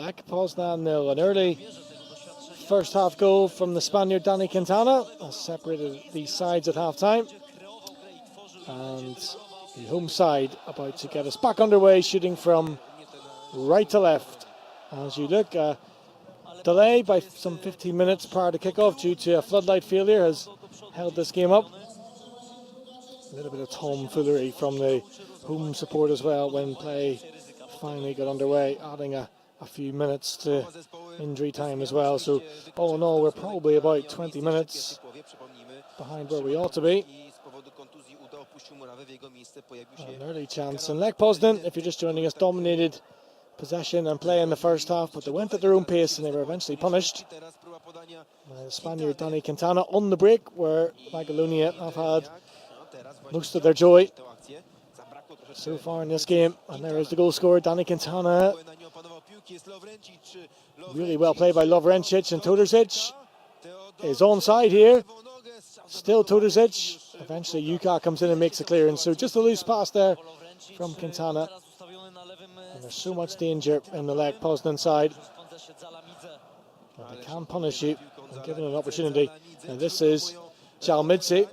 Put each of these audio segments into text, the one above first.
Lech Poznan 0. An early first half goal from the Spaniard Dani Quintana has separated these sides at half time. And the home side about to get us back underway, shooting from right to left. As you look, delay by some 15 minutes prior to kickoff due to a floodlight failure has held this game up. A little bit of tomfoolery from the home support as well when play finally got underway, adding a few minutes to injury time as well. So all in all, we're probably about 20 minutes behind where we ought to be. An early chance, and Lech Poznan, if you're just joining us, dominated possession and play in the first half, but they went at their own pace and they were eventually punished. The Spaniard Dani Quintana on the break, where Magalonia have had most of their joy so far in this game. And there is the goal scorer, Dani Quintana. Really well played by Lovrencic, and Todorcic is onside here. Still Todorcic. Eventually Yuka comes in and makes a clearance. So just a loose pass there from Quintana. And there's so much danger in the Lech Poznan side. Well, they can punish you and give it an opportunity. Now this is Chalmidze.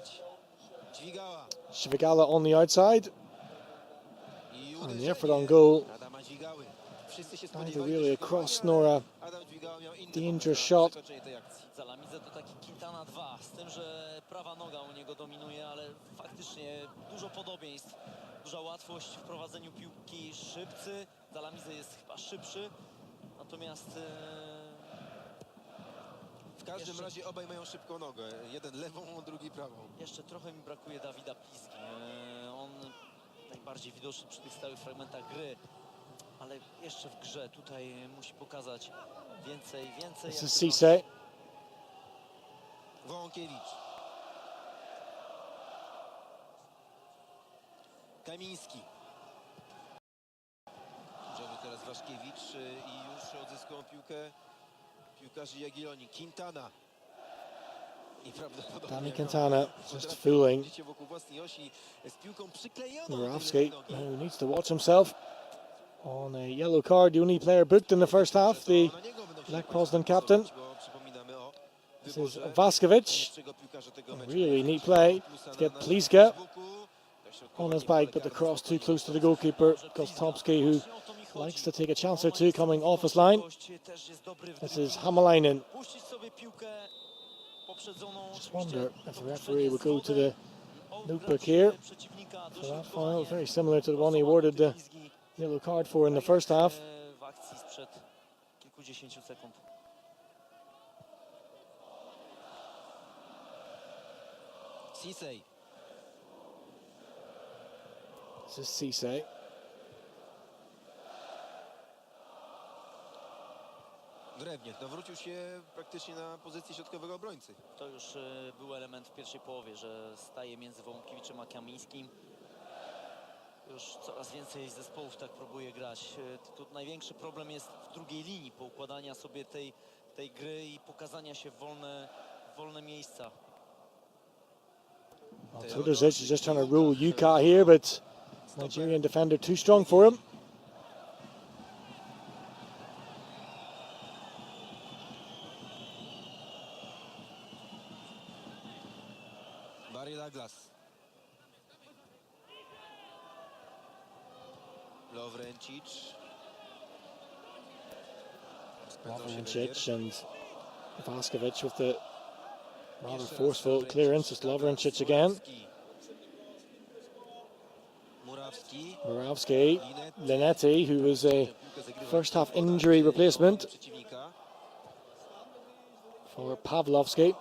Shvigala on the outside. And the effort on goal. Neither really a cross nor a dangerous shot. Z tym, że prawa noga u niego dominuje, ale faktycznie dużo podobieństw, duża łatwość w prowadzeniu piłki, szybcy. Zalamize jest chyba szybszy, natomiast w każdym razie obaj mają szybką nogę, jeden lewą, drugi prawą. Jeszcze trochę mi brakuje Dawida Pliski. On najbardziej widoczny przy tych stałych fragmentach gry, ale jeszcze w grze tutaj musi pokazać więcej. This is Cisse. Wąkiewicz. Kamiński. Idziemy teraz Waszkiewicz i już odzyskują piłkę piłkarzy Jagiellonii. Quintana. I prawdopodobnie Dani Quintana just fooling wokół własnej osi z piłką przyklejoną. Murawski, who needs to watch himself on a yellow card. The only player booked in the first half, the Lech Poznan captain. This is Vaskovic. Really neat play to get Pliska on his bike, but the cross too close to the goalkeeper, Kostomski, who likes to take a chance or two coming off his line. This is Hamalainen. Just wonder if the referee will go to the notebook here for that foul, very similar to the one he awarded the yellow card for in the first half. Cisse. This is Cisse. Drewniak nawrócił się praktycznie na pozycji środkowego obrońcy. To już był element w pierwszej połowie, że staje między Wąkiewiczem a Kamińskim. Już coraz więcej zespołów tak próbuje grać. Tu największy problem jest w drugiej linii, poukładania sobie tej gry i pokazania się w wolne miejsca. Well, Todorcic is just trying to rule Yuka here, but Nigerian defender too strong for him. Barry Douglas. Lovrencic. Lovrencic and Vaskovic with the rather forceful clearance. It's Lovrencic again. Murawski, Linetti, who was a first half injury replacement for Pawlowski.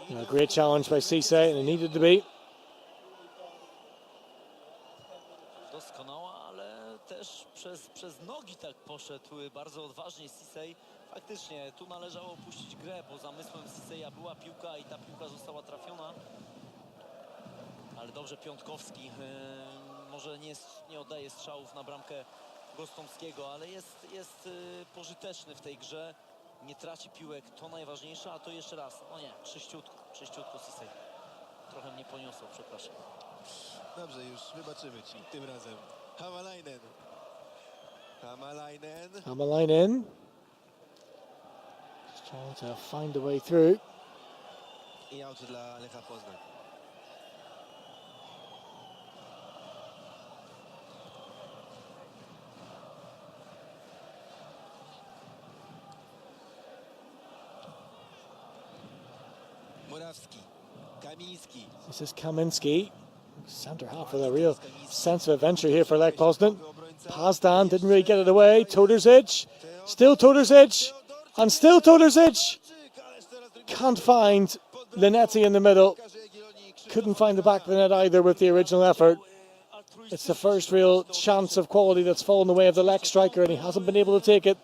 A great challenge by Cisse, and it needed to be. Doskonała, ale też przez nogi tak poszedł bardzo odważnie Cisse. Faktycznie tu należało opuścić grę, bo zamysłem Cisse'a była piłka i ta piłka została trafiona. Ale dobrze Piątkowski, może nie oddaje strzałów na bramkę Gostomskiego, ale jest pożyteczny w tej grze. Nie traci piłek, to najważniejsze, a to jeszcze raz, no nie, czyściutko Cisse. Trochę mnie poniosło, przepraszam. Dobrze, już wybaczymy ci tym razem. Hamalainen. Hamalainen. Hamalainen. Just trying to find a way through. I aut dla Lecha Poznań. Murawski. Kamiński. This is Kaminski. Centre half with a real sense of adventure here for Lech Poznan. Pazdan didn't really get it away. Todorzic. Still Todorzic. And still Todorzic. Can't find Linetti in the middle. Couldn't find the back of the net either with the original effort. It's the first real chance of quality that's fallen the way of the Lech striker, and he hasn't been able to take it.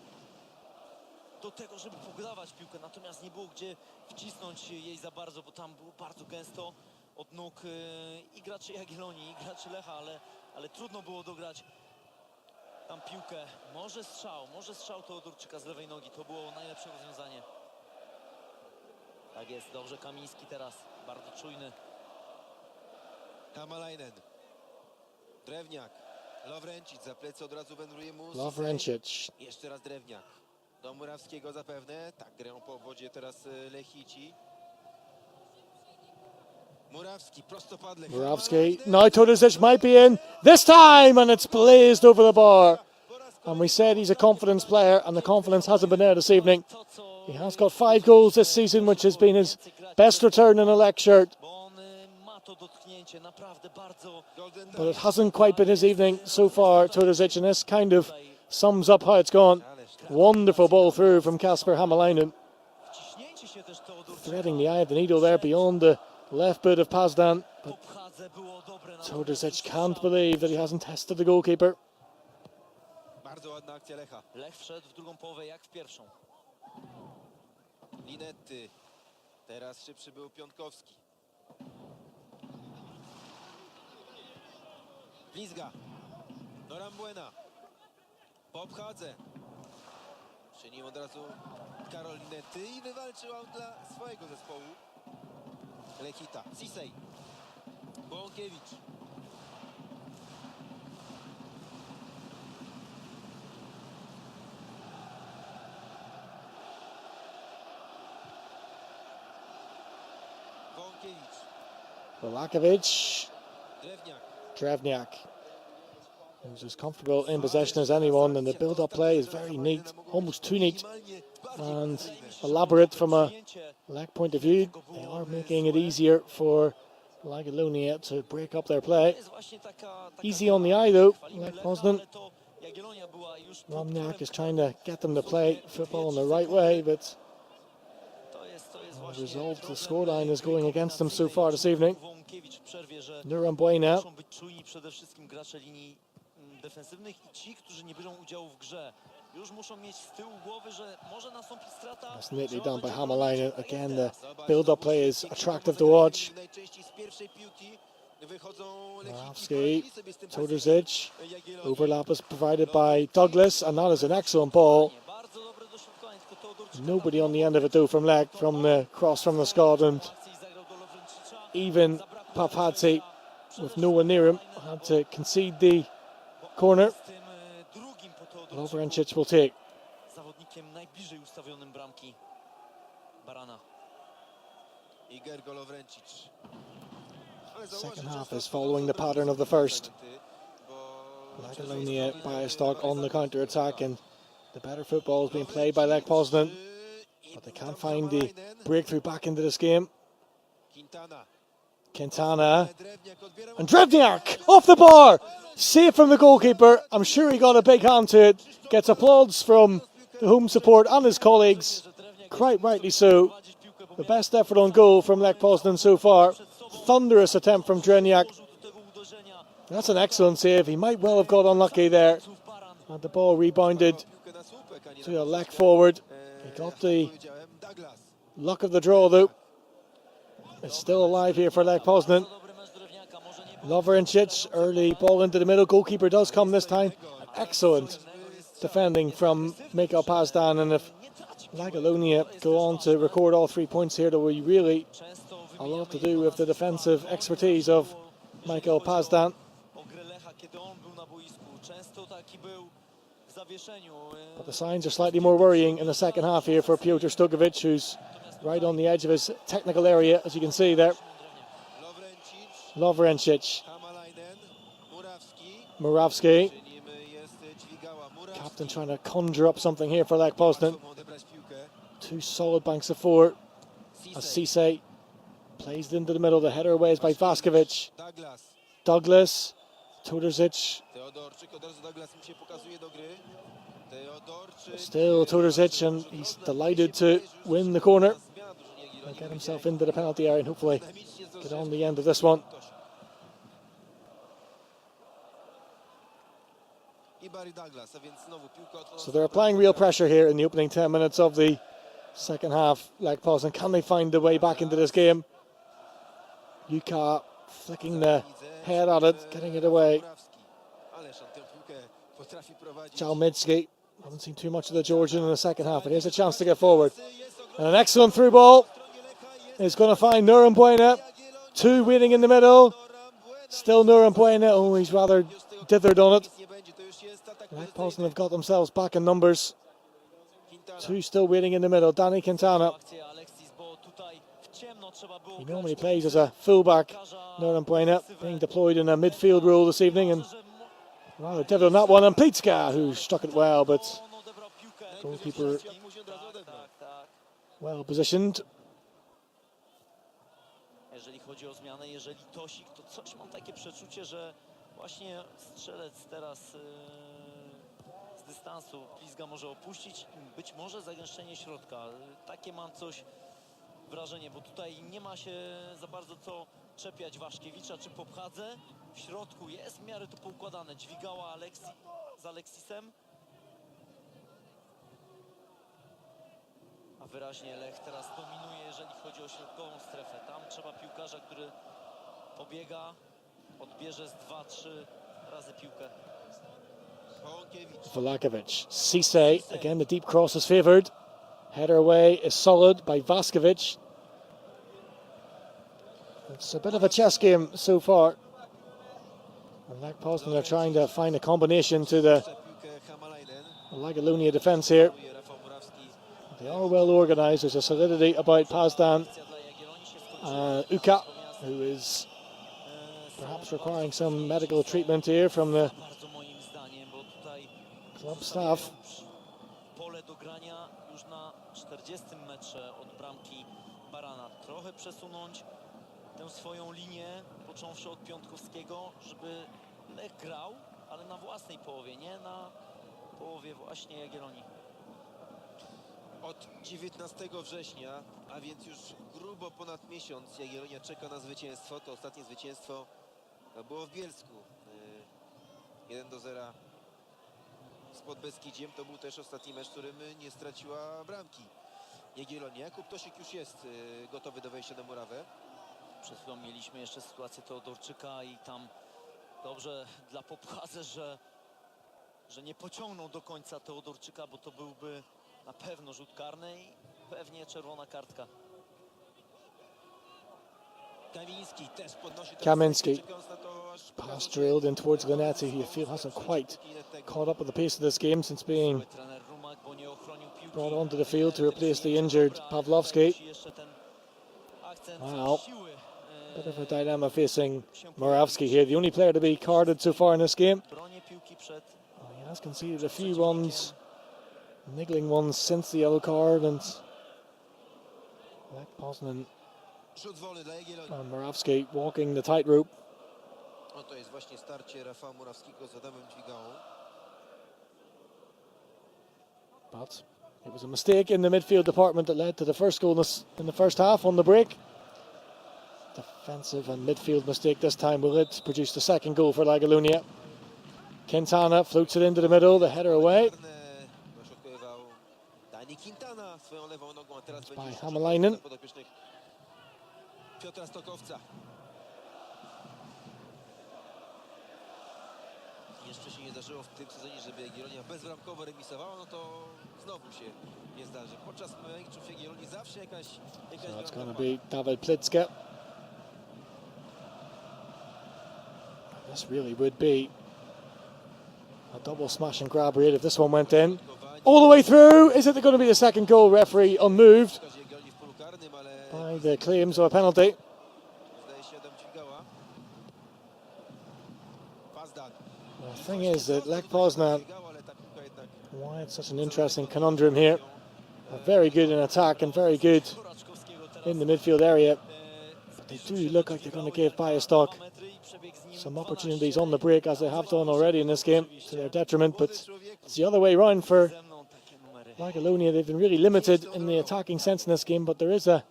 Do tego, żeby podawać piłkę, natomiast nie było gdzie wcisnąć jej za bardzo, bo tam było bardzo gęsto od nóg i graczy Jagiellonii, i graczy Lecha, ale trudno było dograć tam piłkę. Może strzał Teodorczyka z lewej nogi, to było najlepsze rozwiązanie. Tak jest, dobrze Kamiński teraz, bardzo czujny. Hamalainen. Drewniak. Lovrencic za plecy od razu wędruje mu. Lovrencic. Jeszcze raz Drewniak. Do Murawskiego zapewne. Tak, grą po obwodzie teraz Lechici. Murawski, prostopadle. Murawski. Now Todorzic might be in. This time! And it's blazed over the bar. And we said he's a confidence player, and the confidence hasn't been there this evening. He has got 5 goals this season, which has been his best return in a Lech shirt. But it hasn't quite been his evening so far, Todorzic, and this kind of sums up how it's gone. Wonderful ball through from Kasper Hamalainen. Threading the eye of the needle there beyond the left boot of Pazdan. But Todorzic can't believe that he hasn't tested the goalkeeper. Bardzo ładna akcja Lecha. Lech wszedł w drugą połowę jak w pierwszą. Linetty. Teraz szybszy był Piątkowski. Blizga. Norambuena. Po obchadze. Przy nim od razu Karol Linetty i wywalczył aut dla swojego zespołu. Lechita. Sisej. Błąkiewicz. Błąkiewicz. Polakovic. Drewniak. Drevniak. Who's as comfortable in possession as anyone, and the build-up play is very neat, almost too neat and elaborate from a Lech point of view. They are making it easier for Jagiellonia to break up their play. Easy on the eye though, Lech Poznan. Romniak is trying to get them to play football in the right way, but as a result, the scoreline is going against them so far this evening. Norambuena. Defensywnych i ci, którzy nie biorą udziału w grze, już muszą mieć z tyłu głowy, że może nastąpić strata. That's neatly done by Hamalainen. Again, the build-up play is attractive to watch. Murawski, Todorzic. Overlap is provided by Douglas, and that is an excellent ball. Nobody on the end of it though from Lech, from the cross from the Scot, and even Papazzi, with no one near him, had to concede the corner. Lovrencic will take. Zawodnikiem najbliżej ustawionym bramki Barana. Second half is following the pattern of the first. Jagiellonia Biostok on the counter-attack, and the better football is being played by Lech Poznan, but they can't find the breakthrough back into this game. Quintana and Drevniak off the bar, safe from the goalkeeper. I'm sure he got a big hand to it. Gets applause from the home support and his colleagues, quite rightly so. The best effort on goal from Lech Poznan so far. Thunderous attempt from Drevniak. That's an excellent save. He might well have got unlucky there, and the ball rebounded to a Lech forward. He got the luck of the draw though. It's still alive here for Lech Poznan. Lovrencic, early ball into the middle. Goalkeeper does come this time. Excellent defending from Mikhail Pazdan, and if Jagiellonia go on to record all 3 points here, there will be really a lot to do with the defensive expertise of Michael Pazdan. O grę Lecha, kiedy on był na boisku. Często taki był w zawieszeniu. But the signs are slightly more worrying in the second half here for Piotr Stokovic, who's right on the edge of his technical area, as you can see there. Lovrencic, Hamalainen, Murawski. Murawski. Przy nim jest Dźwigała. Murawski. Captain trying to conjure up something here for Lech Poznan. Łatwo mu odebrać piłkę. Two solid banks of four as Cisse plays it into the middle. The header away is by Vaskovic. Douglas. Douglas, Tudorzic, Teodorczyk, od razu Douglas mi się pokazuje do gry. Teodorczyk. still Tudorzic, and he's delighted to win the corner and get himself into the penalty area and hopefully get on the end of this one. So they're applying real pressure here in the opening 10 minutes of the second half. Lech Poznan, can they find the way back into this game? Yuka flicking the head at it, getting it away. Chalmitsky, haven't seen too much of the Georgian in the second half, but here's a chance to get forward. And an excellent through ball is going to find Nurambuena. Two waiting in the middle. Still Nurambuena. Oh, he's rather dithered on it. Lech Poznan have got themselves back in numbers. Two still waiting in the middle. Danny Quintana. He normally plays as a fullback. Nurambuena being deployed in a midfield role this evening, and rather dithered on that one. And Plitska, who struck it well, but goalkeeper well positioned. Jeżeli chodzi o zmianę, jeżeli Tosik, to coś mam takie przeczucie, że właśnie strzelec teraz z dystansu Plizga może opuścić i być może zagęszczenie środka. Takie mam coś wrażenie, bo tutaj nie ma się za bardzo co czepiać Waszkiewicza czy Popchadze. W środku jest w miarę to poukładane. Dźwigała z Aleksisem. A wyraźnie Lech teraz dominuje, jeżeli chodzi o środkową strefę. Tam trzeba piłkarza, który pobiega, odbierze z 2-3 razy piłkę. Vlakovic, Cisse, again the deep cross is favoured. Header away is solid by Vaskovic. It's a bit of a chess game so far. And Lech Poznan are trying to find a combination to the Lagolunia defence here. They are well organised. There's a solidity about Pazdan. Uka, who is perhaps requiring some medical treatment here from the club staff. Pole do grania już na 40 metrze od bramki Barana. Trochę przesunąć tę swoją linię, począwszy od Piątkowskiego, żeby Lech grał, ale na własnej połowie, nie na połowie właśnie Jagiellonii. Od 19 września, a więc już grubo ponad miesiąc, Jagiellonia czeka na zwycięstwo. To ostatnie zwycięstwo było w Bielsku. 1-0 z Podbeskidziem. To był też ostatni mecz, w którym nie straciła bramki Jagiellonia. Jakub Tosik już jest gotowy do wejścia na murawę. Przed chwilą mieliśmy jeszcze sytuację Teodorczyka i tam dobrze dla Popchadze, że nie pociągnął do końca Teodorczyka, bo to byłby na pewno rzut karny i pewnie czerwona kartka. Kamiński też podnosi. Kamiński, pass drilled in towards Glenetti, who you feel hasn't quite caught up with the pace of this game since being brought onto the field to replace the injured Pawlowski. Wow, bit of a dilemma facing Murawski here, the only player to be carded so far in this game. He has conceded a few ones, niggling ones since the yellow card, and Lech Poznan and Murawski walking the tightrope. Oto jest właśnie starcie Rafała Murawskiego z Adamem Dźwigałą. But it was a mistake in the midfield department that led to the first goal in the first half on the break. Defensive and midfield mistake this time will it produce the second goal for Lagolunia. Quintana floats it into the middle, the header away. It's by Hamalainen. Piotra Stokowca. Jeszcze się nie zdarzyło w tym sezonie, żeby Jagiellonia bezbramkowo remisowała, no to znowu się nie zdarzy. Podczas meczów Jagiellonii zawsze jakaś So it's going to be David Plitska. This really would be a double smash and grab raid if this one went in. All the way through. Is it going to be the second goal? Referee unmoved by the claims of a penalty. The thing is that Lech Poznan, why it's such an interesting conundrum here. Are very good in attack and very good in the midfield area. But they do look like they're going to give Białystok some opportunities on the break, as they have done already in this game, to their detriment. But it's the other way around for Magalonia. They've been really limited in the attacking sense in this game, but there is a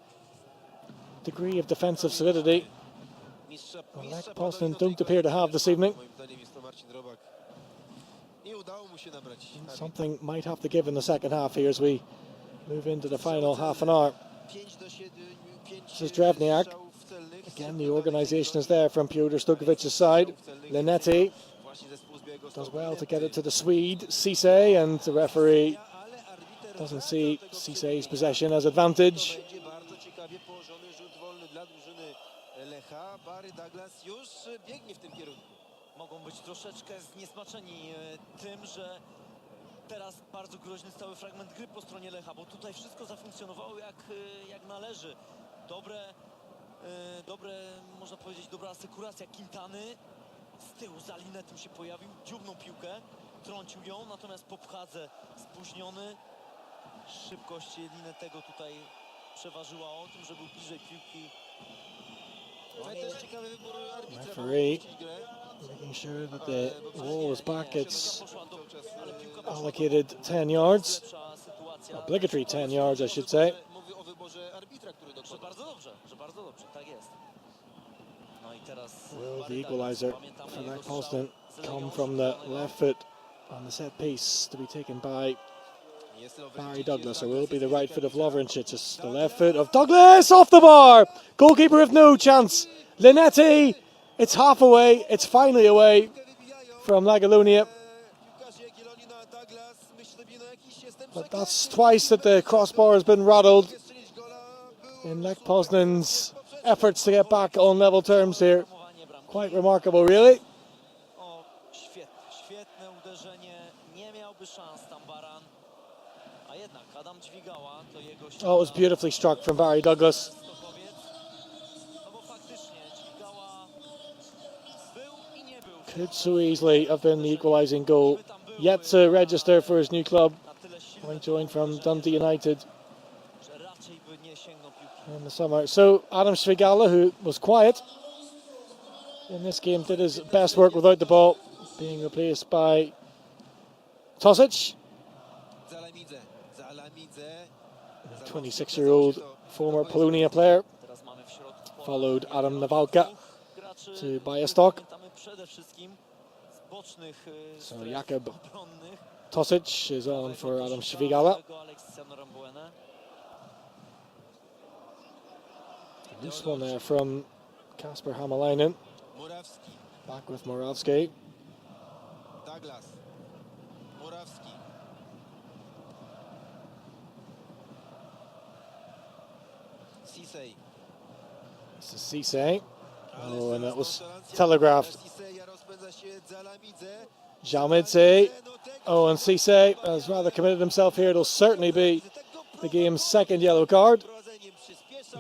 degree of defensive solidity Lech Poznan don't appear to have this evening. Something might have to give in the second half here as we move into the final half an hour. This is Drewniak. Again, the organisation is there from Piotr Stukowic's side. Linetti does well to get it to the Swede, Cisse, and the referee doesn't see Cisse's possession as advantage. Mogą być troszeczkę zniesmaczeni tym, że teraz bardzo groźny stały fragment gry po stronie Lecha, bo tutaj wszystko zafunkcjonowało jak należy. Dobre, można powiedzieć, dobra asekuracja Quintany. Z tyłu za Linetą się pojawił, dziubnął piłkę, trącił ją, natomiast po pchadze spóźniony. Szybkość Linetego tutaj przeważyła o tym, że był bliżej piłki. Referee making sure that the wall is back. It's allocated 10 yards. Obligatory 10 yards, I should say. Will the equaliser for Lech Poznan come from the left foot on the set piece to be taken by Barry Douglas, or will it be the right foot of Lovrencic? It's the left foot of Douglas, off the bar! Goalkeeper with no chance. Linetti, it's half away, it's finally away from Magalonia. But that's twice that the crossbar has been rattled in Lech Poznan's efforts to get back on level terms here. Quite remarkable, really. Oh, it was beautifully struck from Barry Douglas. Could so easily have been the equalising goal. Yet to register for his new club, having joined from Dundee United in the summer. So Adam Świgala, who was quiet in this game, did his best work without the ball, being replaced by Tosic, 26-year-old former Polonia player. Followed Adam Nawałka to Białystok. So Jakub Tosic is on for Adam Świgala. Loose one there from Kasper Hamalainen. Back with Morawski. Douglas. Morawski. Cisse. This is Cisse. Oh, and that was telegraphed. Jalmidze. Oh, and Cisse has rather committed himself here. It'll certainly be the game's second yellow card.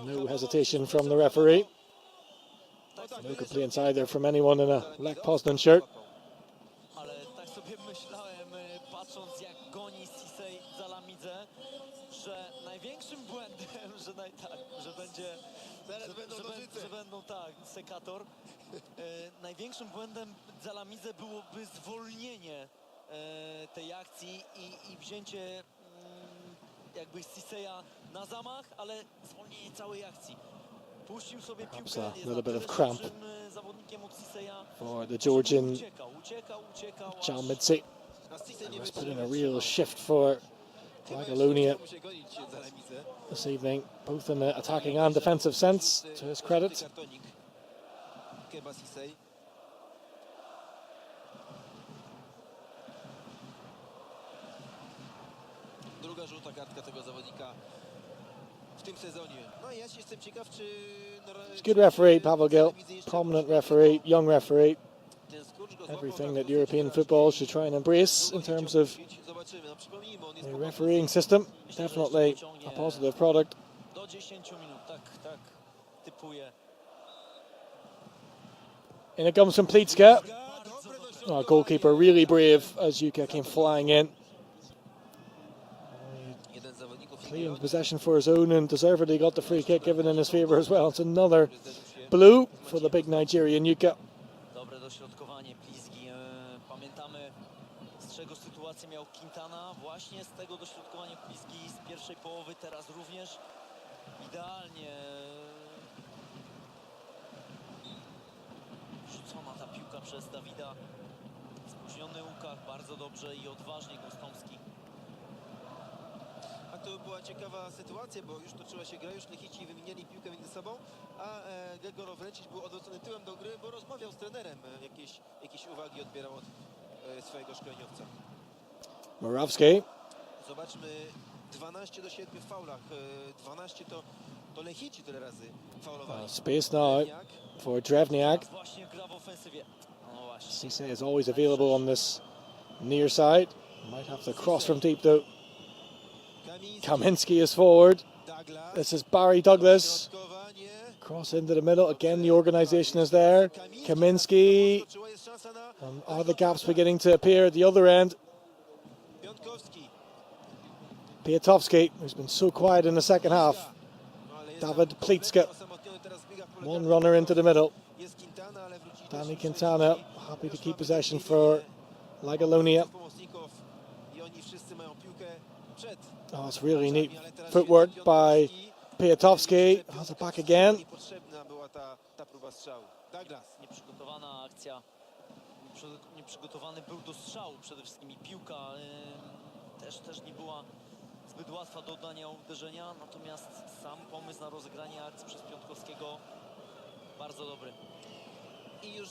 No hesitation from the referee. No complaints either from anyone in a Lech Poznan shirt. Ale tak sobie myślałem, patrząc jak goni Cisse Zalamidze, że największym błędem, że będą tak, sekator. Największym błędem Zalamidze byłoby zwolnienie tej akcji i wzięcie jakby Cisse'a na zamach, ale zwolnienie całej akcji. Puścił sobie piłkę, a little bit of cramp zawodnikiem od Cisse'a. for the Georgian Uciekał. Jalmidze. He's put in a real shift for Magalonia this evening, both in the attacking and defensive sense, to his credit. Druga żółta kartka tego zawodnika w tym sezonie. No i ja się jestem ciekaw, czy It's a good referee, Pavel Gil, prominent referee, young referee. ten skurcz go złapał everything tak that dosyć European wyraźnie. football should try and embrace in terms of Zobaczymy. No, przypomnijmy, on jest the po refereeing kontuzji. system. Myślę, że jeszcze Definitely pociągnie a positive product. do 10 minut, tak typuję. In it comes from Pleatska. Dobre dośrodkowanie. Our goalkeeper really brave as Yuka came flying in. Jeden z zawodników Claimed possession for his own and deservedly got the free kick given in his favour as well. It's another blue for the big Nigerian Yuka. Dobre dośrodkowanie Plizgi. Pamiętamy, z czego sytuację miał Quintana. Właśnie z tego dośrodkowania Plizgi z pierwszej połowy. Teraz również idealnie rzucona ta piłka przez Dawida. Spóźniony Łukasz, bardzo dobrze i odważnie Gostomski. A to była ciekawa sytuacja, bo już toczyła się gra, już Lechici wymieniali piłkę między sobą, a Gregor Wręcić był odwrócony tyłem do gry, bo rozmawiał z trenerem, jakieś uwagi odbierał od swojego szkoleniowca. Morawski. Zobaczmy, 12 do 7 w faulach, 12 to Lechici tyle razy faulowali. Space now Drewniak. for Drewniak. Teraz właśnie gra w ofensywie. No właśnie. Cisse is always available on this near side. Might have to cross from deep though. Kaminski is forward. Douglas. This is Barry Douglas. Środkowanie. Cross into the middle. Again, the organisation is there. Kaminski. Skoczyła, jest szansa na Are the gaps beginning to appear at the other end? Piątkowski. Piatowski, who's been so quiet in the second half. No, ale jest David tam Pleatska. kompletnie osamotniony, teraz biega w pole One karne. runner into the middle. Jest Quintana, ale wróci Danny też Quintana, Lechici. happy to Już keep mamy possession taką for linię Lagalonia. pomocników i oni wszyscy mają piłkę przed. Oh, it's really neat Ale teraz footwork jest by Piątkowski. Piatowski. Has it back again. Niepotrzebna była ta próba strzału. Douglas. Nieprzygotowana akcja. Nieprzygotowany był do strzału przede wszystkim i piłka też nie była zbyt łatwa do oddania uderzenia, natomiast sam pomysł na rozegranie akcji przez Piątkowskiego bardzo dobry. I już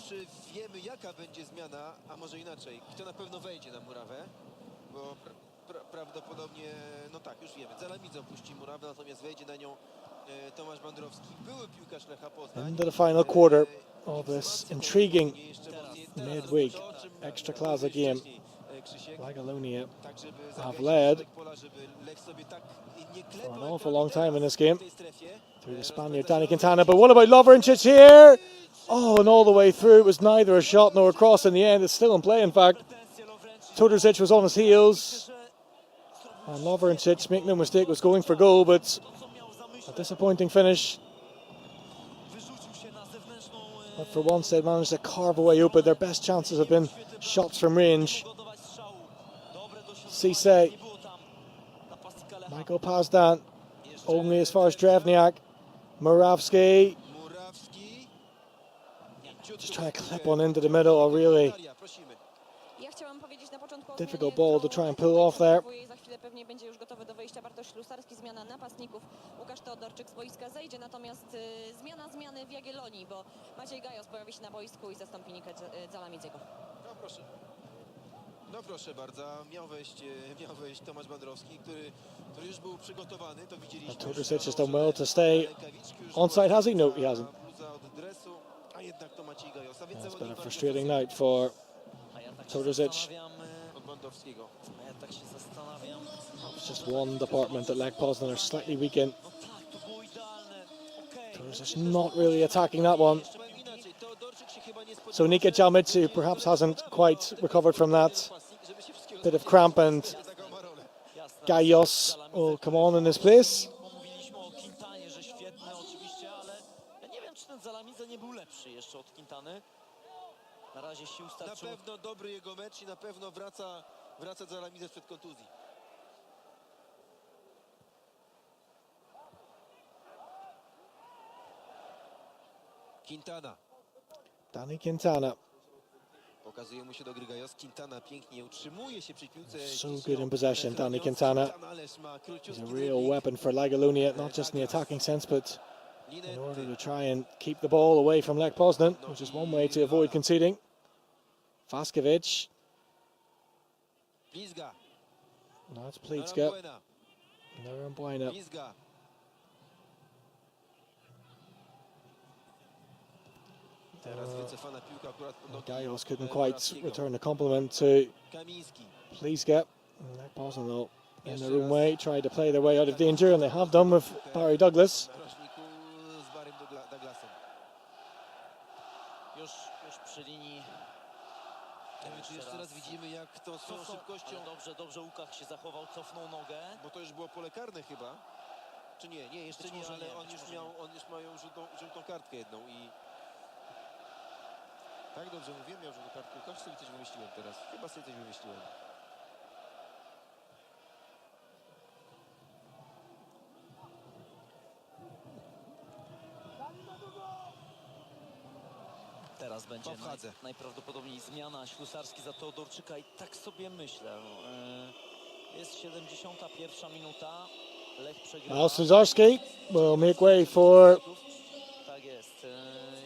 wiemy, jaka będzie zmiana, a może inaczej, kto na pewno wejdzie na murawę, bo prawdopodobnie, no tak, już wiemy, Zalamidze opuści murawę, natomiast wejdzie na nią Tomasz Bandrowski, były piłkarz Lecha Poznań. Into the final quarter of this intriguing midweek extra classic game. Lagalonia have led for an awful long time in this game through the Spaniard Danny Quintana. But what about Lovrencic here? Oh, and all the way through. It was neither a shot nor a cross in the end. It's still in play, in fact. Todorzic was on his heels. And Lovrencic, make no mistake, was going for goal, but a disappointing finish. But for once, they managed to carve away open. Their best chances have been shots from range. Cisse, Michael Pazdan, only as far as Drewniak. Morawski, just trying to clip one into the middle. A really Ja chciałam powiedzieć na początku difficult ball to try and pull off there. Za chwilę pewnie będzie już gotowy do wejścia Bartosz Ślusarski, zmiana napastników. Łukasz Teodorczyk z boiska zejdzie, natomiast zmiany w Jagiellonii, bo Maciej Gajos pojawi się na boisku i zastąpi Nikę Zalamidziego. No proszę. No proszę bardzo, miał wejść Tomasz Bandrowski, który już był przygotowany, to widzieliśmy. Todorzic has done well to stay onside, has he? No, he hasn't. Od dresu, a jednak to Maciej Gajosa, więc It's been a frustrating night for Todorzic. od Bandrowskiego. A ja tak się zastanawiam. It's just one department that Lech Poznan are slightly weak in. No tak, to było idealne. Todorzic not really attacking that one. Jeszcze powiem inaczej, Teodorczyk się chyba nie spodziewał, So Nika Jalmitsu perhaps hasn't quite recovered from that żeby się wszystkiego bit of cramp, and taką ma rolę. Jasne. Gajos will come on in his place. Mówiliśmy o Quintanie, że świetne oczywiście, ale ja nie wiem, czy ten Zalamidze nie był lepszy jeszcze od Quintany. Na razie sił Na starczyło. pewno dobry jego mecz i na pewno wraca Zalamidze sprzed kontuzji. Quintana. Danny Quintana, Pokazuje mu się do gry Gajos. Quintana pięknie utrzymuje się przy piłce. so good in possession. Danny Quintana, he's a real weapon for Lagalonia, not just in the attacking sense, but in order to try and keep the ball away from Lech Poznan, which is one way to avoid conceding. Vaskovic, Plizga. now it's Pleatska, Narambuena. Plizga. Teraz wycofana piłka akurat pod nogi Gajos couldn't quite Morawskiego. return the compliment to Kamiński. please get. Lech Poznan though in their own way tried to play their way out of danger, and they have done with Barry Douglas. Na roczniku z Barrym Douglasem. Już przy linii. Tu jeszcze raz widzimy, jak to swoją szybkością, Ale dobrze Łukach się zachował, cofnął nogę. bo to już było pole karne chyba. Czy nie? Nie, jeszcze Być nie, może ale nie, on być już może miał, on już mają żółtą kartkę jedną i... Tak dobrze mówię, miał żółtą kartkę Łukasz, sobie coś wymyśliłem teraz. Chyba sobie coś wymyśliłem. Teraz będzie Powchodzę. najprawdopodobniej zmiana. Ślusarski za Teodorczyka i tak sobie myślę. Jest 71 minuta. Lech przegrywa. Now Sluzarski will make way for Tak jest.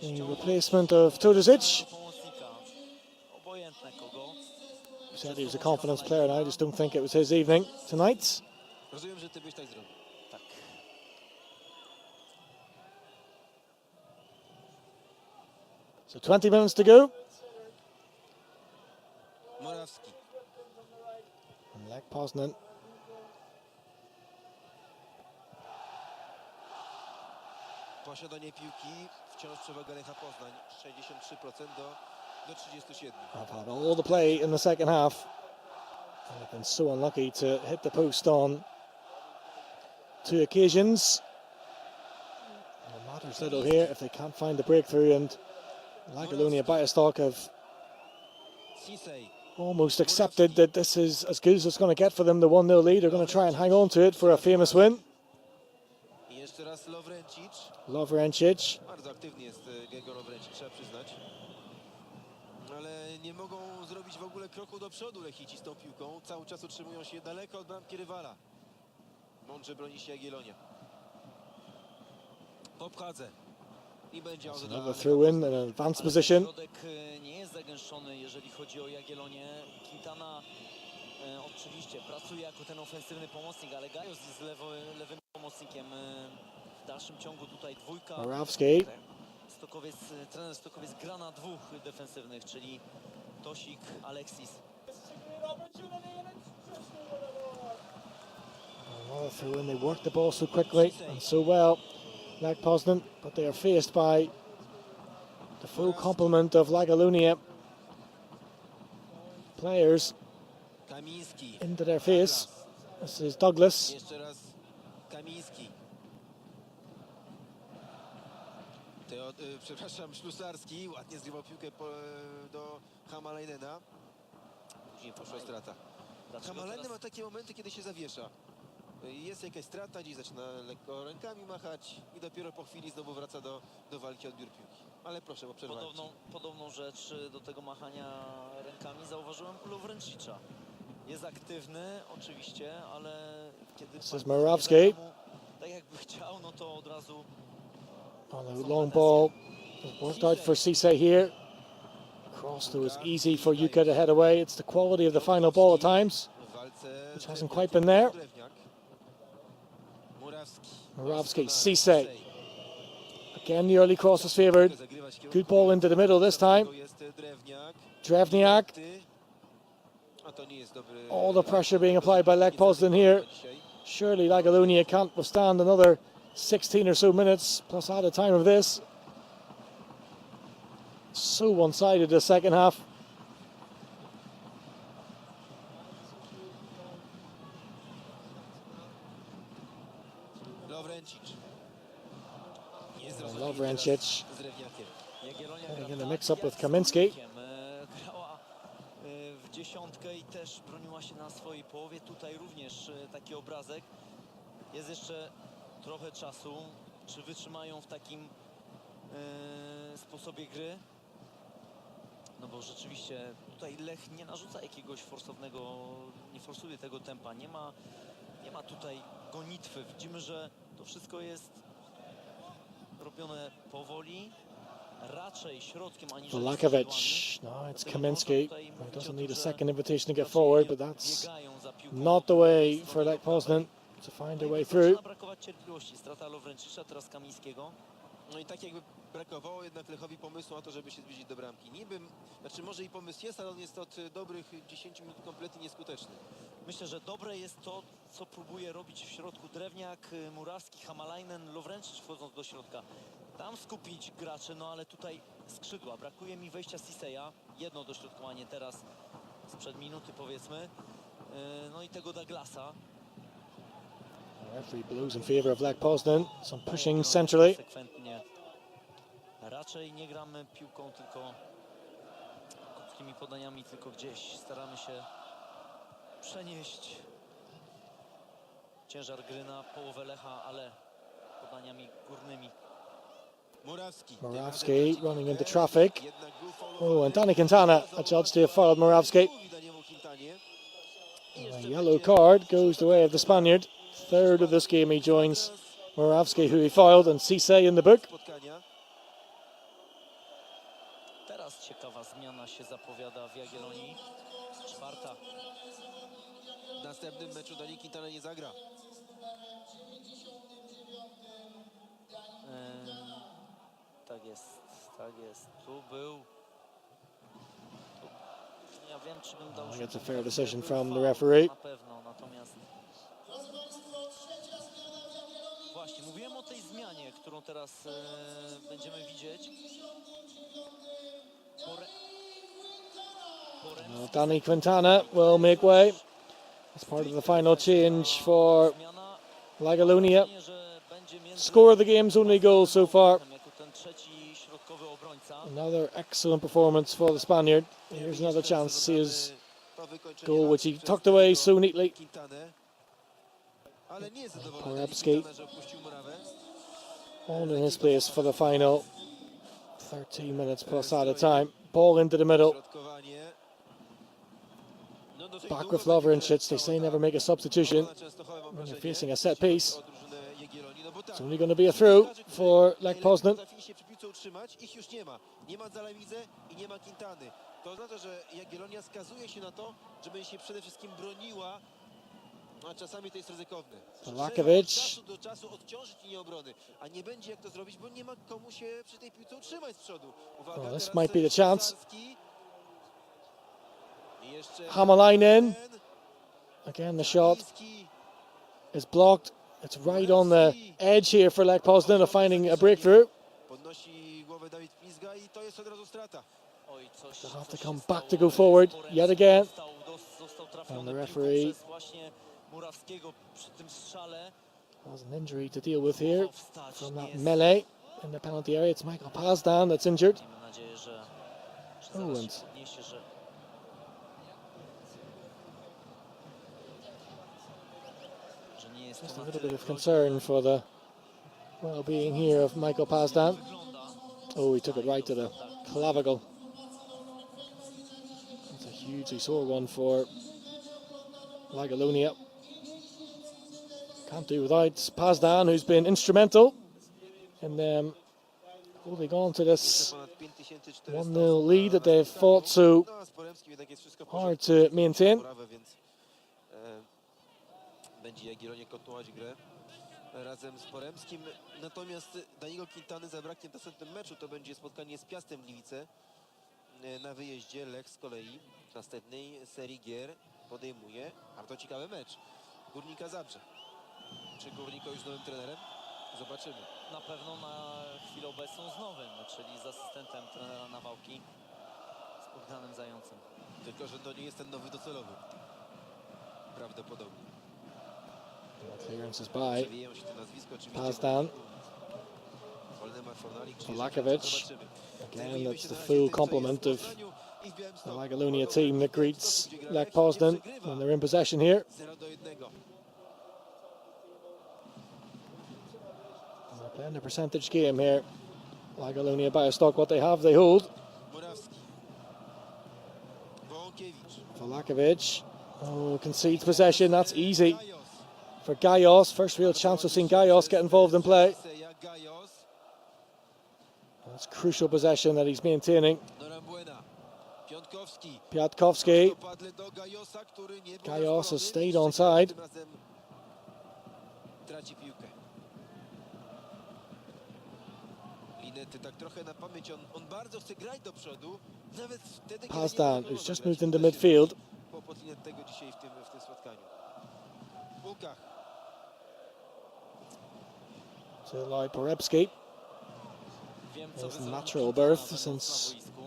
the replacement of Tudosic. Pomocnika. Obojętne kogo. Said he was a confidence player, and I just don't think it was his evening tonight. Rozumiem, że ty byś tak zrobił. Tak. So 20 minutes to go. Morawski. And Lech Poznan Posiadanie piłki, wciąż przewaga Lecha Poznań. 63% do 37%. have had all the play in the second half. And they've been so unlucky to hit the post on 2 occasions. It matters little here if they can't find the breakthrough, and Lagalonia Biostalk have Sisej. almost accepted that this is as good as it's going to get for them, the 1-0 lead. They're going to try and hang on to it for a famous win. I jeszcze raz Lovrencic. Lovrencic. Bardzo aktywny jest Gregor Lovrencic, trzeba przyznać. Ale nie mogą zrobić w ogóle kroku do przodu Lechici z tą piłką. Cały czas utrzymują się daleko od bramki rywala. Mądrze broni się Jagiellonia. Popchadzę. I będzie It's out another dla throw in, an advanced position. Środek nie jest zagęszczony, jeżeli chodzi o Jagiellonię. Quintana oczywiście pracuje jako ten ofensywny pomocnik, ale Gajos jest lewym pomocnikiem. W dalszym ciągu tutaj dwójka. Morawski. Trener Stokowiec gra na 2 defensywnych, czyli Tosik, Alexis. Another throw in. They work the ball so quickly and so well, Lech Poznan, but they are faced by the full complement of Lagalonia players Kamiński. into their face. This is Douglas. Jeszcze raz Kamiński. Przepraszam, Ślusarski ładnie zrywał piłkę do Hamaleinena. Później poszła strata. Hamalainen ma takie momenty, kiedy się zawiesza. Jest jakaś strata, gdzieś zaczyna lekko rękami machać i dopiero po chwili znowu wraca do walki o odbiór piłki. Ale proszę, bo przerwałem. Podobną rzecz do tego machania rękami zauważyłem u Lovrencicza. Jest aktywny oczywiście, ale kiedy This is Morawski. tak jakby chciał, no to od razu On the long ball is worked out for Cisse here. Cross that was easy for Yuka to head away. It's the quality of the final ball at times, W walce which hasn't quite been there. Drewniak. Morawski, Cisse. Again, the early cross was favoured. Good ball into the middle this time. Drewniak. A to nie jest dobry. All the pressure being applied by Lech Poznan here. Surely Lagalonia can't withstand another 16 or so minutes plus added time of this. So one-sided the second half. Lovrencic Z Drewniakiem. in the mix-up with Kamiński. grała w dziesiątkę i też broniła się na swojej połowie. Tutaj również taki obrazek. Jest jeszcze trochę czasu. Czy wytrzymają w takim sposobie gry? No bo rzeczywiście tutaj Lech nie narzuca jakiegoś forsownego, nie forsuje tego tempa. Nie ma tutaj gonitwy. Widzimy, że to wszystko jest robione powoli, raczej środkiem aniżeli Vlakovic. No, it's Kamiński. He doesn't need a second invitation to get forward, but that's not the way for Lech Poznan to find their way through. Zaczyna brakować cierpliwości. Strata Lovrencicza, teraz Kamińskiego. No i tak jakby brakowało jednak Lechowi pomysłu na to, żeby się zbliżyć do bramki. Niby, znaczy może i pomysł jest, ale on jest od dobrych 10 minut kompletnie nieskuteczny. Myślę, że dobre jest to, co próbuje robić w środku Drewniak, Murawski, Hamalainen, Lovrencic wchodząc do środka. Tam skupić graczy, no ale tutaj skrzydła. Brakuje mi wejścia Ciseya. Jedno dośrodkowanie teraz sprzed minuty powiedzmy. No i tego Douglasa. Referee blows in favour of Lech Poznan. Some pushing centrally. Konsekwentnie. Raczej nie gramy piłką tylko krótkimi podaniami, tylko gdzieś staramy się przenieść ciężar gry na połowę Lecha, ale podaniami górnymi. Morawski running into traffic. Oh, and Danny Quintana adjusts to have fouled Morawski. A yellow card goes the way of the Spaniard. Third of this game he joins Morawski, who he fouled, and Cisse in the book. Teraz ciekawa zmiana się zapowiada w Jagiellonii. Czwarta. W następnym meczu Dani Quintana nie zagra. Tak jest, tak jest. Tu był. Ja wiem, czy bym dał. It's a fair decision from the referee. Na pewno, natomiast. Właśnie, mówiłem o tej zmianie, którą teraz będziemy widzieć. Danny Quintana will make way as part of the final change for Lagalonia. Score of the game's only goal so far. Another excellent performance for the Spaniard. Here's another chance to see his goal, which he tucked away so neatly. Porepski on in his place for the final 13 minutes plus out of time. Ball into the middle. Back with Lovrencic. They say never make a substitution when you're facing a set piece. It's only going to be a through for Lech Poznan. To oznacza, że Jagiellonia skazuje się na to, że będzie się przede wszystkim broniła, a czasami to jest ryzykowne. Polakovic. Od czasu do czasu odciążyć linię obrony, a nie będzie jak to zrobić, bo nie ma komu się przy tej piłce utrzymać z przodu. Uwaga, Well, this teraz might be the chance. I jeszcze Hamalainen. Again, the shot is blocked. It's right on the edge here for Lech Poznan of finding a breakthrough. Podnosi głowę Dawid Pizga i to jest od razu strata. They'll have to come back to go forward yet again. And the referee has an injury to deal with here from that melee in the penalty area. It's Michael Pazdan that's injured. Oh, and just a little bit of concern for the well-being here of Michael Pazdan. Oh, he took it right to the clavicle. That's a hugely sore one for Lagalonia. Can't do without Pazdan, who's been instrumental in them holding on to this 1-0 lead that they've fought so hard to maintain. Będzie Jagiellonia kontynuować grę razem z Poremskim. Natomiast Daniego Quintany zabraknie w następnym meczu. To będzie spotkanie z Piastem Gliwice na wyjeździe. Lech z kolei w następnej serii gier podejmuje bardzo ciekawy mecz Górnika Zabrze. Czy Górnika już z nowym trenerem? Zobaczymy. Na pewno na chwilę obecną z nowym, czyli z asystentem trenera Nawałki, z Bogdanem Zającem. Tylko że to nie jest ten nowy docelowy. Prawdopodobnie. Clearance is by Pazdan. Polakovic. Again, that's the full complement of the Lagalonia team that greets Lech Poznan when they're in possession here. They're playing a percentage game here. Lagalonia buy a stock, what they have, they hold. Polakovic. Oh, concedes possession, that's easy for Gajos. First real chance we've seen Gajos get involved in play. That's crucial possession that he's maintaining. Piatkowski. Gajos has stayed onside. Linety, tak trochę na pamięć, on bardzo chce grać do przodu, nawet wtedy, Pass kiedy nie down, ma kogo who's just zagrać. moved To into też jest midfield. taki kłopot Linetego dzisiaj w tym spotkaniu. Łukach. To Lloyd Porebski. Wiem, co His by zrobił natural Quintana, birth będąc since na boisku.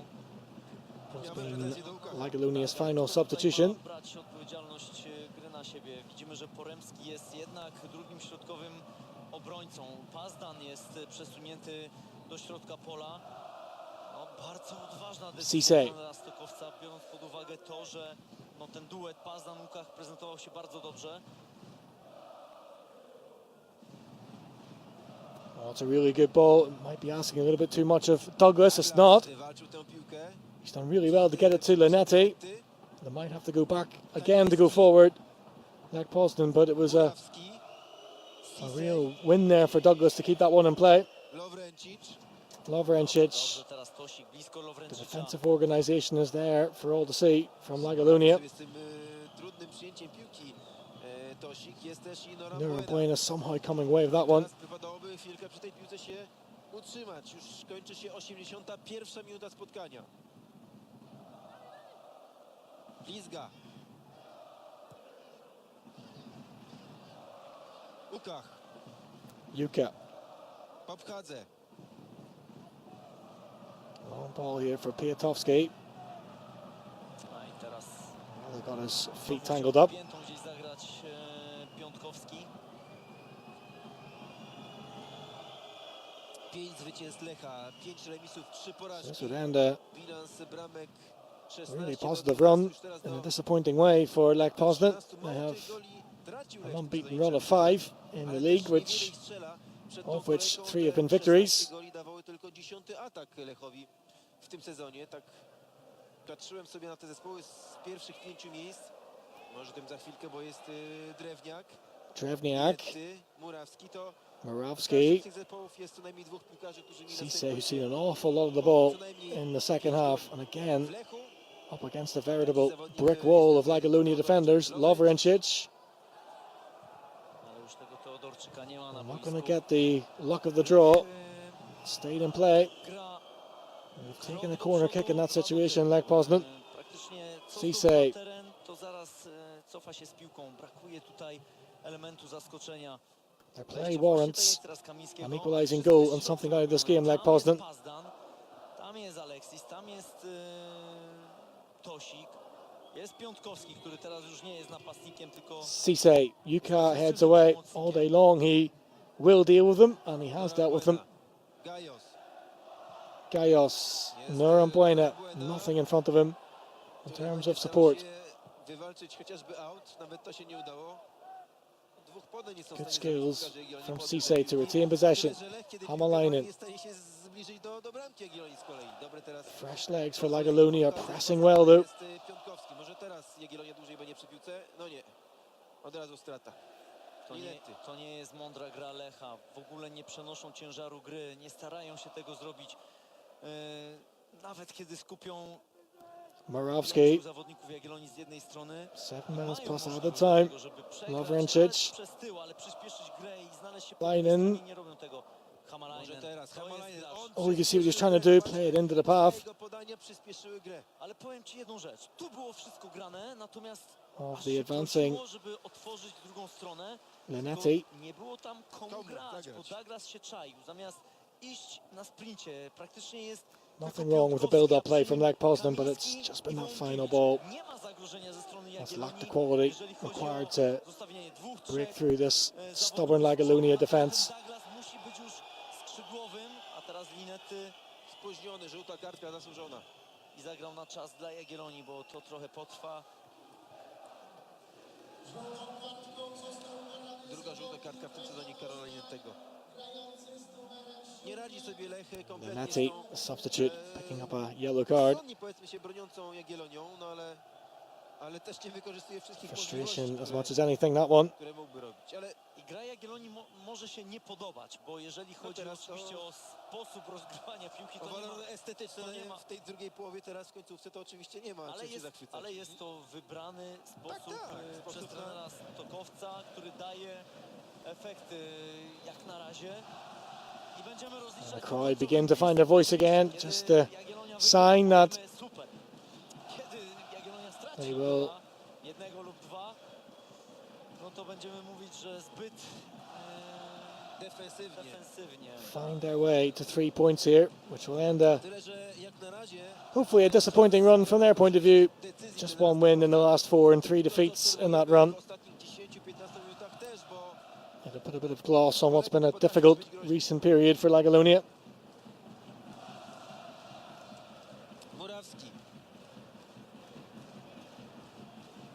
has Miał been pretensje do Łukacha. Lagalunia's Ale final kto tutaj substitution. ma brać odpowiedzialność gry na siebie? Widzimy, że Poremski jest jednak drugim środkowym obrońcą. Pazdan jest przesunięty do środka pola. No, bardzo odważna decyzja Cisse. trenera Stokowca, biorąc pod uwagę to, że no, ten duet Pazdan-Łukach prezentował się bardzo dobrze. Oh, it's a really good ball. Might be asking a little bit too much of Douglas. It's not. Walczył tę piłkę. He's done really well to get it to Linetti. Linety. They might have to go back again to go forward. Lech Poznan, but it was Murawski. a Cisse. real win there for Douglas to keep that one in play. Lovrencic. Lovrencic. Dobrze, teraz Tosik blisko The Lovrencicza. defensive organisation is there for all to see from Lagalunia. Z tym trudnym przyjęciem piłki Tosik jest też i Nora Nura Buena. Buena somehow coming away with that one. Teraz wypadałoby chwilkę przy tej piłce się utrzymać. Już kończy się 81 minuta spotkania. Lizga. Łukach. Yuka. Popchadze. Long ball here for Piatowski. A i teraz They got his feet musi tangled up. piętą gdzieś zagrać Piątkowski. 5 zwycięstw Lecha, 5 remisów, 3 This porażki. would end a Bilans bramek 16 really do positive 12. run Już teraz in a do disappointing way for Lech Poznan. 13. They Mało have tych goli tracił an Lech w tym unbeaten sezonie run of przed 5 in the ale league, też niewiele which ich strzela. Przed of tą which kolejką 3 have te been 16 victories. goli dawały tylko 10. atak Lechowi w tym sezonie. Tak patrzyłem sobie na te zespoły z pierwszych 5 miejsc. Może tym za chwilkę, bo jest Drewniak, Drewniak, Linety, Murawski. To w Murawski, tych zespołów jest co najmniej 2 piłkarzy, którzy mieli Cisse, who's seen an awful lot of the ball co najmniej in the second half, and w again Lechu. up against a veritable brick wall of Lagalunia defenders. Lovrencic, Ale już tego Teodorczyka nie ma na not going boisku. to get the luck of the draw. Stayed in play. Gra They've taken a corner kick in that situation, Lech Poznan. Praktycznie co Cisse. zdobywa teren, to zaraz cofa się z piłką. Brakuje tutaj elementu zaskoczenia. Their Wreszcie play właśnie warrants to jest teraz Kamińskiego. an equalising Wszystko goal jest and something środka. out of this game, Lech Tam Poznan. jest Pazdan, tam jest Aleksis, tam jest Tosik. Jest Piątkowski, który teraz już nie jest napastnikiem, tylko Cisse, Yuka heads away all day long. He will deal with them, and he has dealt with them. Gajos. Gayos, Buena, nothing in front of him in terms of support. Wywalczyć chociażby out, nawet to się nie udało. Dwóch podań nie są w Good stanie zrobić skills piłkarze Jagiellonii from po Cisse tej to piłki. retain possession. Tyle, że Lech, kiedy Hamalainen. piłkę ma, jest w stanie się zbliżyć do bramki Jagiellonii z kolei. Dobre teraz. Fresh legs for Lagalunia, pressing well though. Jest Piątkowski. Może teraz Jagiellonia dłużej będzie przy piłce? No nie. Od razu strata. to nie jest mądra gra Lecha. W ogóle nie przenoszą ciężaru gry, nie starają się tego zrobić. Nawet kiedy skupią Murawski, zawodników Jagiellonii z jednej strony, 7 minutes mają plus możliwość added time. tego, żeby przegrać Lovrencic. nawet przez tył, ale przyspieszyć grę i znaleźć się po drugiej Leinen. stronie, nie robią tego. Hamalainen. Może teraz. To jest Hamalainen. gracz. Oh, you can see what he's trying to do, play it into the path Jego podania przyspieszyły grę. Ale powiem ci jedną rzecz. Tu było wszystko grane, natomiast of aż the się advancing prosiło, żeby otworzyć drugą stronę. Linetti. Tylko nie było tam komu grać, bo Douglas się czaił. Zamiast iść na sprincie, praktycznie jest Nothing tylko wrong with the Piątkowski, build-up play a przy from nim Lech Poznan, but Kamiński it's just been i that final Łąkiewicz. ball Nie ma zagrożenia ze strony that's Jagiellonii, lacked the quality jeżeli chodzi required o to zostawienie dwóch, break trzech through this zawodników stubborn z Lagalunia przodu, a defence. ten Douglas musi być już skrzydłowym, a teraz Linety Spóźniony, żółta kartka zasłużona. i zagrał na czas dla Jagiellonii, bo to trochę potrwa. Druga żółta kartka w tym sezonie Karola Linetego. Nie radzi sobie Lech kompletnie Linetti, z tą, substitute, picking up a yellow card. rozsądnie, powiedzmy się, broniącą Jagiellonią, no ale też nie wykorzystuje wszystkich Frustration możliwości, as much as anything, that one. które mógłby robić. Ale I gra Jagiellonii może się nie podobać, bo jeżeli chodzi teraz oczywiście to- o sposób rozgrywania piłki, to nie ma, walor estetyczny to nie ma- w tej drugiej połowie teraz w końcówce to oczywiście nie ma ale czym się jest, zachwycać. ale jest to wybrany sposób tak, przez sposób na- trenera Stokowca, który daje efekty jak na razie. I będziemy rozliczać. The crowd begin to find their voice again. Just a sign that Super. Kiedy Jagiellonia straci they will jednego lub dwa, no to będziemy mówić, że zbyt defensywnie. find their way to 3 points here, which will end a Tyle, że jak na razie hopefully a disappointing run from their point of view. decyzji Just one win in the last 4 and 3 defeats in that run. w ostatnich 10-15 minutach też, bo To put a bit of gloss on what's been a difficult recent period for Jagiellonia. Murawski.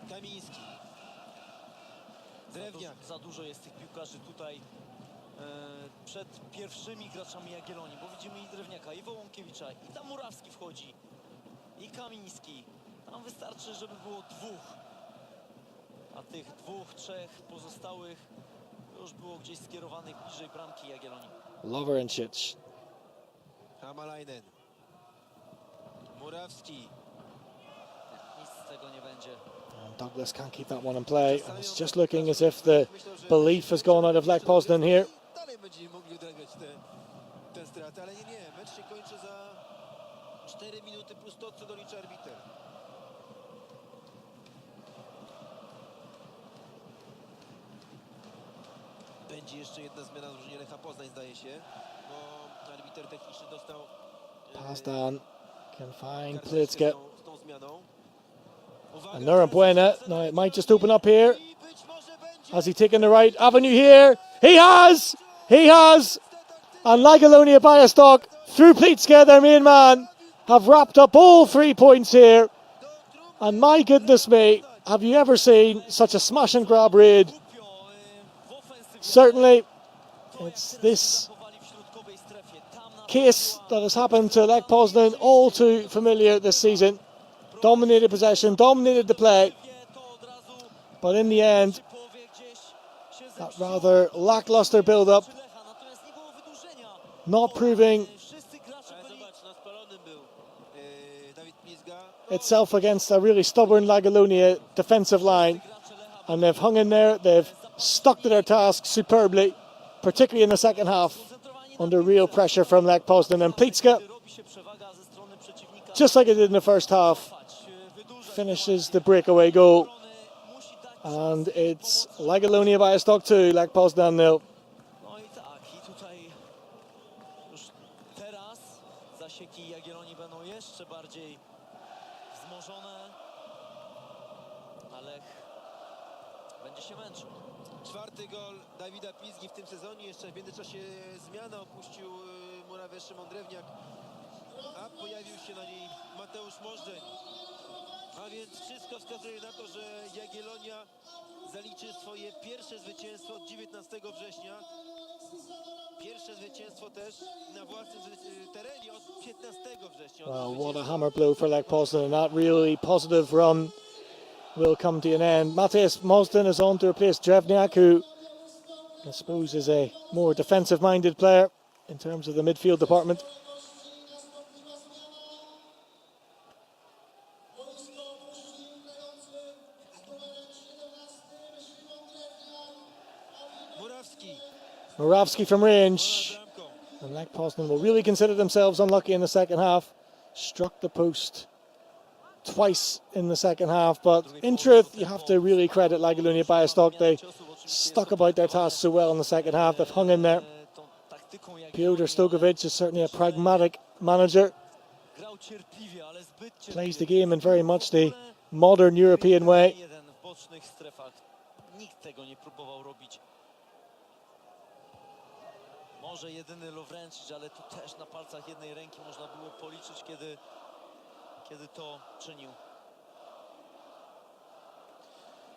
Kamiński. Drewniak. Za dużo jest tych piłkarzy tutaj przed pierwszymi graczami Jagiellonii, bo widzimy i Drewniaka, i Wołąkiewicza, i tam Murawski wchodzi, i Kamiński. Tam wystarczy, żeby było dwóch, a tych dwóch, trzech pozostałych już było gdzieś skierowanych bliżej bramki Jagiellonii. Lovrencic. Hamalainen. Murawski. Nic z tego nie będzie. And Douglas can't keep that one in play. And it's just looking as if the belief has gone out of Lech Poznan here. Dalej będziemy mogli odrabiać te straty, ale nie. Mecz się kończy za 4 minuty plus to, co dolicza arbiter. Będzie jeszcze jedna zmiana w drużynie Lecha Poznań, zdaje się, bo arbiter techniczny dostał Pass down. Can find karteczkę Plitzke. z tą zmianą. Uwaga, And Nuran Buena. Now it might just open up here. i być może będzie Has he taken the right avenue here? He has! He has! And Jagiellonia Białystok, through Plitzke, their main man, have wrapped up all 3 points here. And my goodness me, have you ever seen such a smash and grab raid? Certainly, it's this case that has happened to Lech Poznan all too familiar this season. Dominated possession, dominated the play, but in the end, that rather lackluster build-up, not proving itself against a really stubborn Jagiellonia defensive line, and they've hung in there, they've stuck to their task superbly, particularly in the second half, under real pressure from Lech Poznan. And Plitzke, just like it did in the first half, finishes the breakaway goal, and it's Jagiellonia Białystok 2, Lech Poznan 0. No i tak, i tutaj już teraz zasieki Jagiellonii będą jeszcze bardziej wzmożone, a Lech będzie się męczył. 4. gol Dawida Pizgi w tym sezonie. Jeszcze w międzyczasie zmiana, opuścił murawę Szymon Drewniak, a pojawił się na niej Mateusz Możdżeń. A więc wszystko wskazuje na to, że Jagiellonia zaliczy swoje pierwsze zwycięstwo od 19 września. Pierwsze zwycięstwo też na własnym terenie od 15 września. Well, what a hammer blow for Lech Poznan, and that really positive run will come to an end. Matthias Mosden is on to replace Drevniak, who I suppose is a more defensive-minded player in terms of the midfield department. Murawski from range, and Lech Poznan will really consider themselves unlucky in the second half. Struck the post twice in the second half, but in truth, you have to really credit Jagiellonia Białystok. They stuck about their task so well in the second half. They've hung in there. Piotr Stojkovic is certainly a pragmatic manager. Plays the game in very much the modern European way. Może jedyny Lovrencic, ale tu też na palcach jednej ręki można było policzyć, kiedy to czynił.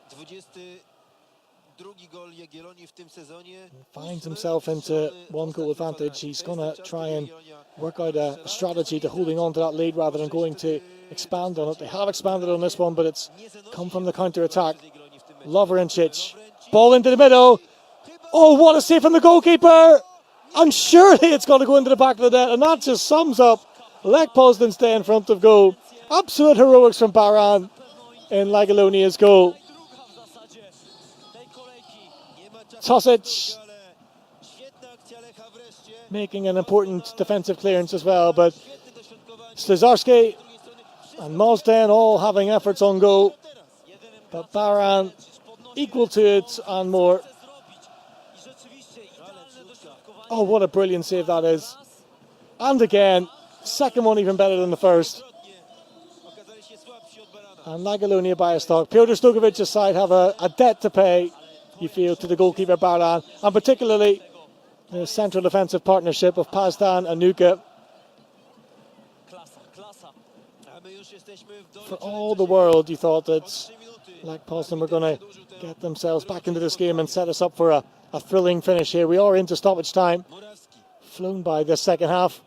22 gol Jagiellonii w tym sezonie. Finds himself into one goal advantage. He's going to try and work out a strategy to holding on to that lead rather than going to expand on it. They have expanded on this one, but it's come from the counter-attack. Lovrencic, ball into the middle. Oh, what a save from the goalkeeper! And surely it's got to go into the back of the net, and that just sums up Lech Poznan's day in front of goal. Absolute heroics from Baran in Jagiellonia's goal. Tosic making an important defensive clearance as well, but Slizarski and Mosden all having efforts on goal, but Baran equal to it and more. Oh, what a brilliant save that is. And again, second one even better than the first. And Lagalonia Biostok. Piotr Stojkovic's side have a debt to pay, you feel, to the goalkeeper Baran, and particularly the central defensive partnership of Pazdan and Nuka. For all the world, you thought that Lech Poznan were going to get themselves back into this game and set us up for a thrilling finish here. We are into stoppage time. Flown by this second half.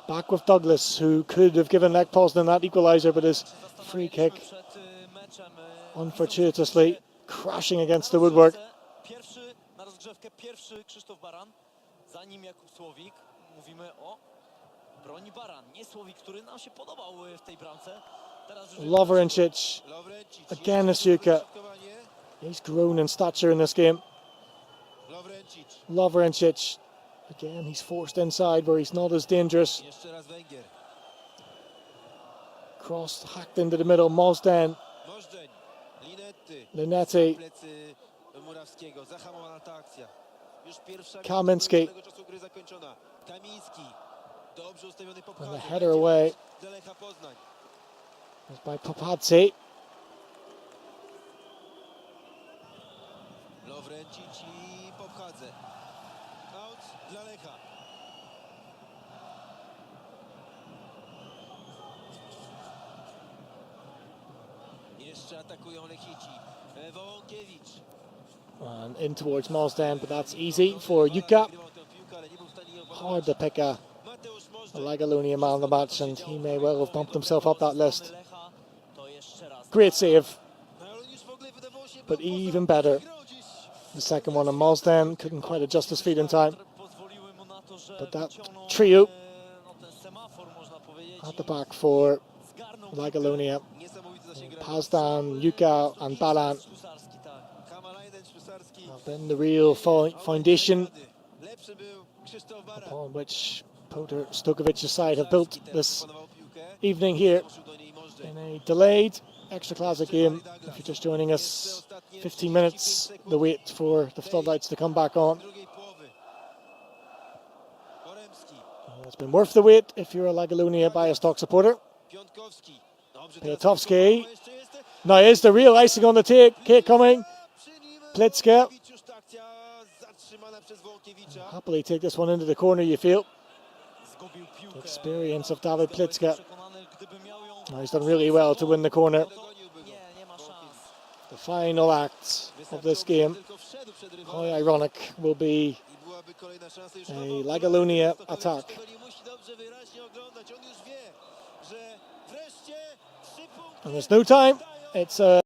Back with Douglas, who could have given Lech Poznan that equaliser, but his free kick unfortuitously crashing against the woodwork. Lovrencic, again Asuka. He's grown in stature in this game. Lovrencic, again he's forced inside where he's not as dangerous. Cross hacked into the middle, Mosden. Linetti. Kaminski. And the header away is by Popadze. And in towards Mosden, but that's easy for Juka. Hard to pick a Lagalonia man of the match, and he may well have bumped himself up that list. Great save, but even better the second one, and Mosden couldn't quite adjust his feet in time. But that trio at the back for Lagalonia, Pazdan, Juka and Balan, have been the real foundation upon which Piotr Stojkovic's side have built this evening here in a delayed extra classic game. If you're just joining us, 15 minutes the wait for the floodlights to come back on. It's been worth the wait if you're a Lagalonia Biostok supporter. Piotowski. Now is the real icing on the cake coming. Plitzka. Happily take this one into the corner, you feel. The experience of David Plitzka. Oh, he's done really well to win the corner. The final act of this game, how ironic, will be a Lagalonia attack. And there's no time. It's a